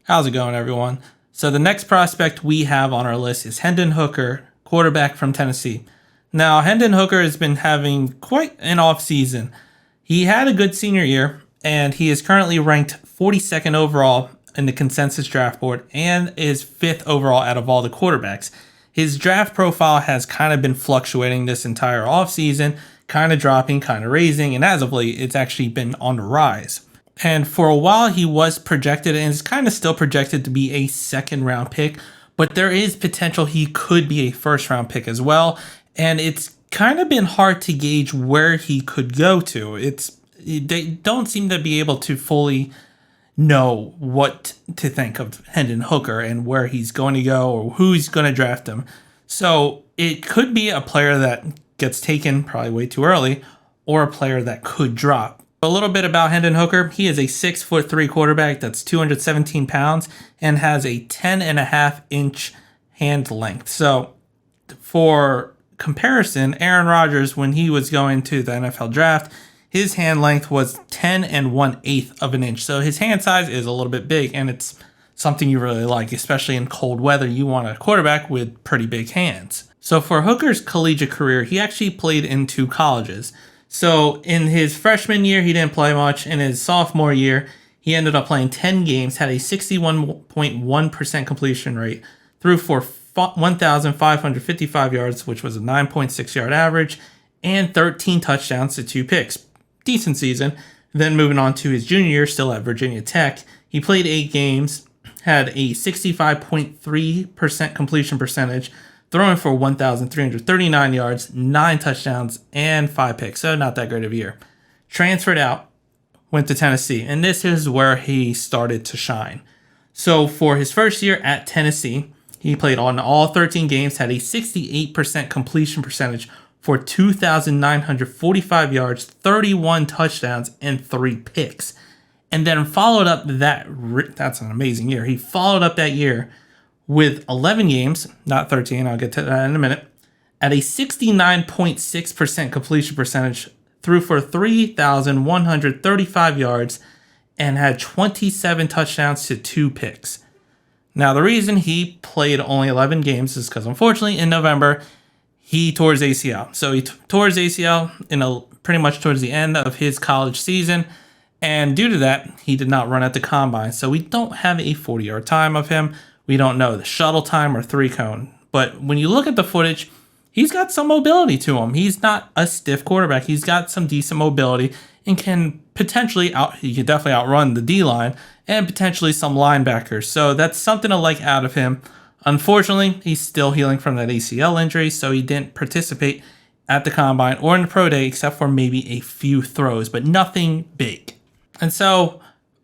How's it going, everyone? So the next prospect we have on our list is Hendon Hooker, quarterback from Tennessee. Now, Hendon Hooker has been having quite an off season. He had a good senior year, and he is currently ranked 42nd overall in the consensus draft board and is 5th overall out of all the quarterbacks. His draft profile has kind of been fluctuating this entire offseason, kind of dropping, kind of raising, and as of late, it's actually been on the rise. And for a while, he was projected and is kind of still projected to be a second round pick, but there is potential he could be a first round pick as well. And it's kind of been hard to gauge where he could go to. They don't seem to be able to fully know what to think of Hendon Hooker and where he's going to go or who's going to draft him. So it could be a player that gets taken probably way too early or a player that could drop. A little bit about Hendon Hooker. He is a 6'3" quarterback that's 217 pounds and has a 10.5-inch hand length. So for comparison, Aaron Rodgers, when he was going to the NFL draft, his hand length was 10 1/8 of an inch. So his hand size is a little bit big, and it's something you really like, especially in cold weather. You want a quarterback with pretty big hands. So for Hooker's collegiate career, he actually played in 2 colleges. So in his freshman year, he didn't play much. In his sophomore year, he ended up playing 10 games, had a 61.1% completion rate, threw for 1,555 yards, which was a 9.6 yard average, and 13 touchdowns to 2 picks. Decent season. Then moving on to his junior year, still at Virginia Tech, he played 8 games, had a 65.3% completion percentage, throwing for 1,339 yards, 9 touchdowns, and 5 picks. So not that great of a year. Transferred out, went to Tennessee, and this is where he started to shine. So for his first year at Tennessee, he played on all 13 games, had a 68% completion percentage for 2,945 yards, 31 touchdowns, and 3 picks. And then followed up that's an amazing year. He followed up that year with 11 games, not 13, I'll get to that in a minute, at a 69.6% completion percentage, threw for 3,135 yards, and had 27 touchdowns to 2 picks. Now, the reason he played only 11 games is because, unfortunately, in November, he tore his ACL. So he tore his ACL pretty much towards the end of his college season, and due to that, he did not run at the combine. So we don't have a 40-yard time of him. We don't know the shuttle time or 3-cone. But when you look at the footage, he's got some mobility to him. He's not a stiff quarterback. He's got some decent mobility and can he can definitely outrun the D-line and potentially some linebackers. So that's something to like out of him. Unfortunately, he's still healing from that ACL injury, so he didn't participate at the combine or in the pro day except for maybe a few throws, but nothing big. And so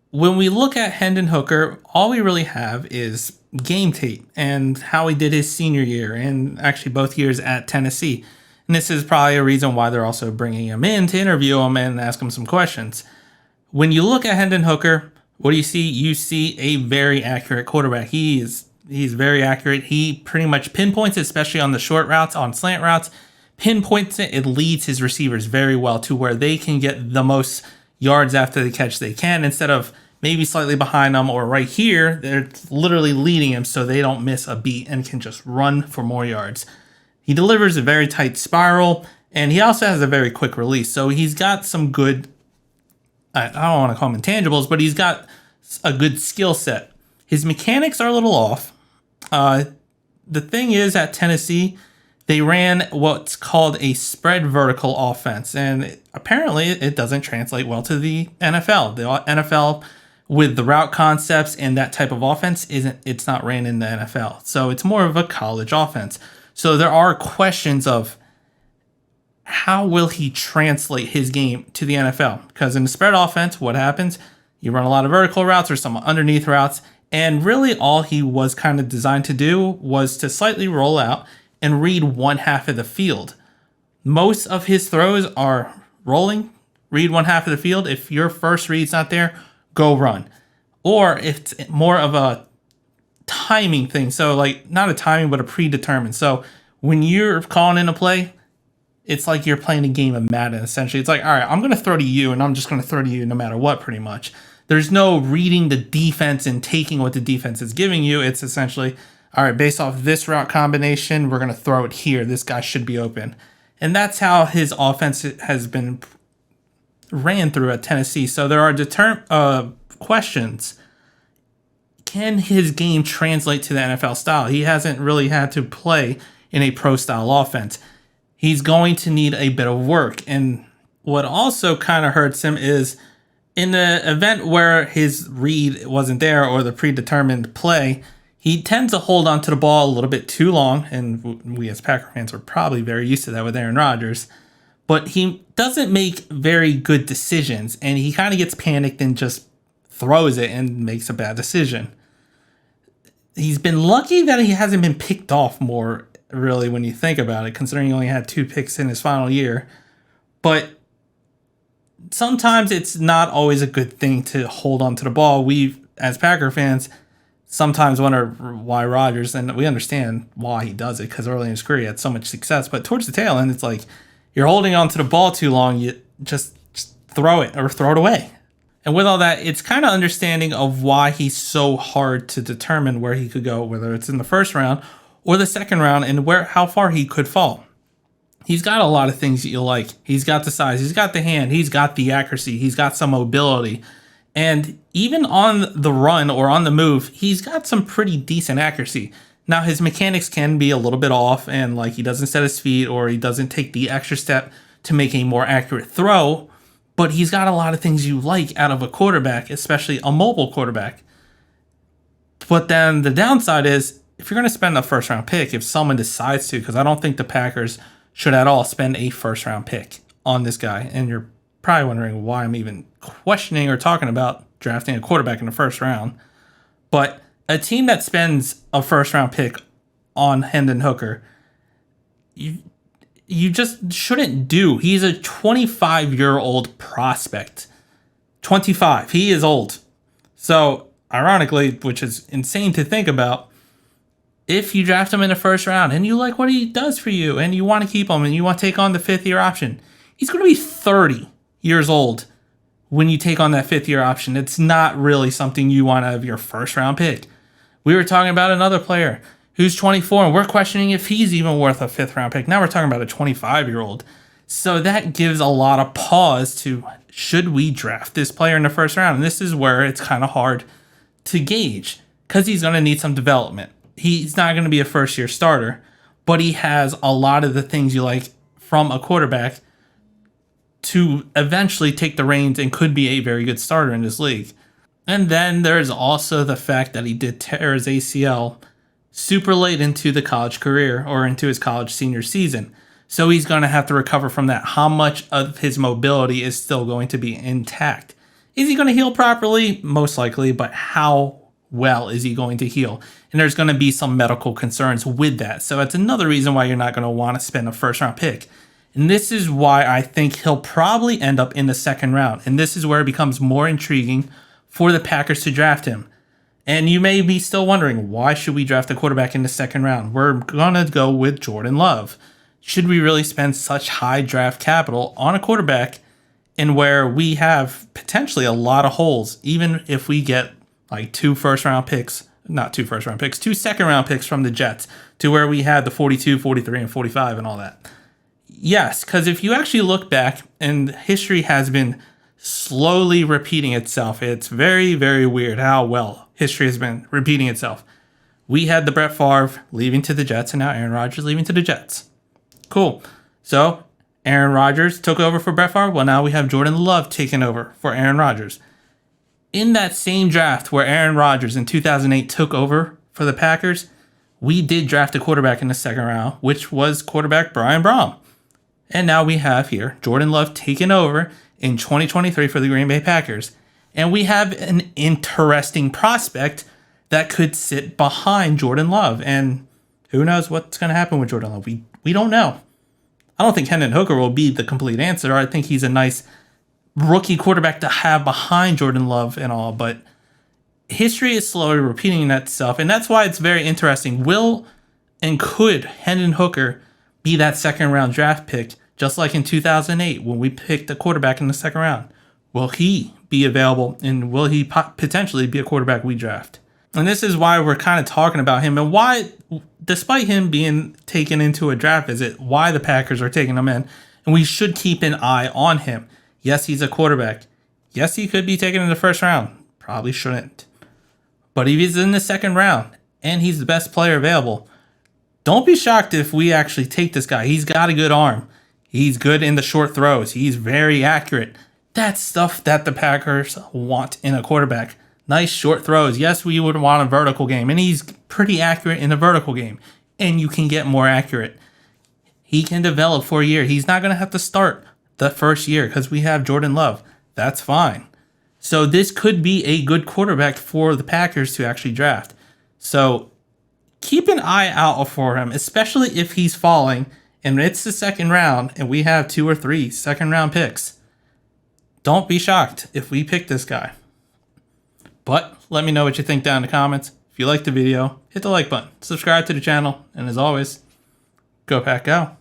when we look at Hendon Hooker, all we really have is game tape and how he did his senior year and actually both years at Tennessee. And this is probably a reason why they're also bringing him in to interview him and ask him some questions. When you look at Hendon Hooker, what do you see? You see a very accurate quarterback. He's very accurate. He pretty much pinpoints it, especially on the short routes, on slant routes, pinpoints it. It leads his receivers very well to where they can get the most yards after the catch they can instead of maybe slightly behind them or right here. They're literally leading him so they don't miss a beat and can just run for more yards. He delivers a very tight spiral, and he also has a very quick release. So he's got some good, I don't want to call them intangibles, but he's got a good skill set. His mechanics are a little off. The thing is, at Tennessee, they ran what's called a spread vertical offense, and apparently it doesn't translate well to the NFL. The NFL with the route concepts and that type of offense it's not ran in the NFL. So it's more of a college offense. So there are questions of how will he translate his game to the NFL? Because in the spread offense, what happens? You run a lot of vertical routes or some underneath routes, and really all he was kind of designed to do was to slightly roll out and read one half of the field. Most of his throws are rolling, read one half of the field. If your first read's not there, go run. Or if it's more of a timing thing, so like not a timing, but a predetermined. So when you're calling in a play, it's like you're playing a game of Madden, essentially. It's like, all right, I'm going to throw to you, and I'm just going to throw to you no matter what, pretty much. There's no reading the defense and taking what the defense is giving you. It's essentially, all right, based off this route combination, we're going to throw it here. This guy should be open. And that's how his offense has been ran through at Tennessee. So there are questions. Can his game translate to the NFL style? He hasn't really had to play in a pro style offense. He's going to need a bit of work. And what also kind of hurts him is in the event where his read wasn't there or the predetermined play, he tends to hold on to the ball a little bit too long. And we as Packer fans are probably very used to that with Aaron Rodgers. But he doesn't make very good decisions. And he kind of gets panicked and just throws it and makes a bad decision. He's been lucky that he hasn't been picked off more, really, when you think about it, considering he only had 2 picks in his final year. But sometimes it's not always a good thing to hold on to the ball. We, as Packer fans, sometimes wonder why Rodgers, and we understand why he does it, because early in his career he had so much success. But towards the tail end, it's like you're holding on to the ball too long, you just throw it or throw it away. And with all that, it's kind of understanding of why he's so hard to determine where he could go, whether it's in the first round or the second round, and how far he could fall. He's got a lot of things that you like. He's got the size, he's got the hand, he's got the accuracy, he's got some mobility. And even on the run or on the move, he's got some pretty decent accuracy. Now, his mechanics can be a little bit off, and like he doesn't set his feet or he doesn't take the extra step to make a more accurate throw. But he's got a lot of things you like out of a quarterback, especially a mobile quarterback. But then the downside is, if you're going to spend a first round pick, if someone decides to, because I don't think the Packers should at all spend a first round pick on this guy. And you're probably wondering why I'm even questioning or talking about drafting a quarterback in the first round. But a team that spends a first round pick on Hendon Hooker, you just shouldn't do. He's a 25-year-old prospect. 25. He is old. So, ironically, which is insane to think about, if you draft him in the first round and you like what he does for you and you want to keep him and you want to take on the 5th-year option, he's going to be 30 years old when you take on that 5th-year option. It's not really something you want out of your first-round pick. We were talking about another player who's 24, and we're questioning if he's even worth a 5th-round pick. Now we're talking about a 25-year-old. So that gives a lot of pause to, should we draft this player in the first round? And this is where it's kind of hard to gauge, because he's going to need some development. He's not going to be a first-year starter, but he has a lot of the things you like from a quarterback to eventually take the reins and could be a very good starter in this league. And then there's also the fact that he did tear his ACL super late into the college career, or into his college senior season. So he's going to have to recover from that. How much of his mobility is still going to be intact? Is he going to heal properly? Most likely, but how well is he going to heal? And there's going to be some medical concerns with that. So that's another reason why you're not going to want to spend a first-round pick. And this is why I think he'll probably end up in the second round. And this is where it becomes more intriguing for the Packers to draft him. And you may be still wondering, why should we draft a quarterback in the second round? We're going to go with Jordan Love. Should we really spend such high draft capital on a quarterback in where we have potentially a lot of holes, even if we get like 2 second-round picks from the Jets, to where we had the 42, 43, and 45 and all that? Yes, because if you actually look back, and history has been slowly repeating itself. It's very, very weird how well history has been repeating itself. We had the Brett Favre leaving to the Jets, and now Aaron Rodgers leaving to the Jets. Cool. So Aaron Rodgers took over for Brett Favre. Well, now we have Jordan Love taking over for Aaron Rodgers. In that same draft where Aaron Rodgers in 2008 took over for the Packers, we did draft a quarterback in the second round, which was quarterback Brian Brom. And now we have here Jordan Love taking over in 2023 for the Green Bay Packers. And we have an interesting prospect that could sit behind Jordan Love. And who knows what's going to happen with Jordan Love? We don't know. I don't think Hendon Hooker will be the complete answer. I think he's a nice rookie quarterback to have behind Jordan Love and all. But history is slowly repeating itself. And that's why it's very interesting. Will and could Hendon Hooker be that second round draft pick, just like in 2008 when we picked a quarterback in the second round? Will he be available, and will he potentially be a quarterback we draft? And this is why we're kind of talking about him, and why, despite him being taken into a draft visit, why the Packers are taking him in, and we should keep an eye on him. Yes, he's a quarterback. Yes, he could be taken in the first round. Probably shouldn't. But if he's in the second round and he's the best player available, don't be shocked if we actually take this guy. He's got a good arm. He's good in the short throws. He's very accurate. That's stuff that the Packers want in a quarterback. Nice short throws. Yes, we would want a vertical game, and he's pretty accurate in the vertical game, and you can get more accurate. He can develop for a year. He's not going to have to start the first year because we have Jordan Love. That's fine. So this could be a good quarterback for the Packers to actually draft. So keep an eye out for him, especially if he's falling and it's the second round and we have 2 or 3 second-round picks. Don't be shocked if we pick this guy. But let me know what you think down in the comments. If you liked the video, hit the like button, subscribe to the channel, and as always, go Pack Go.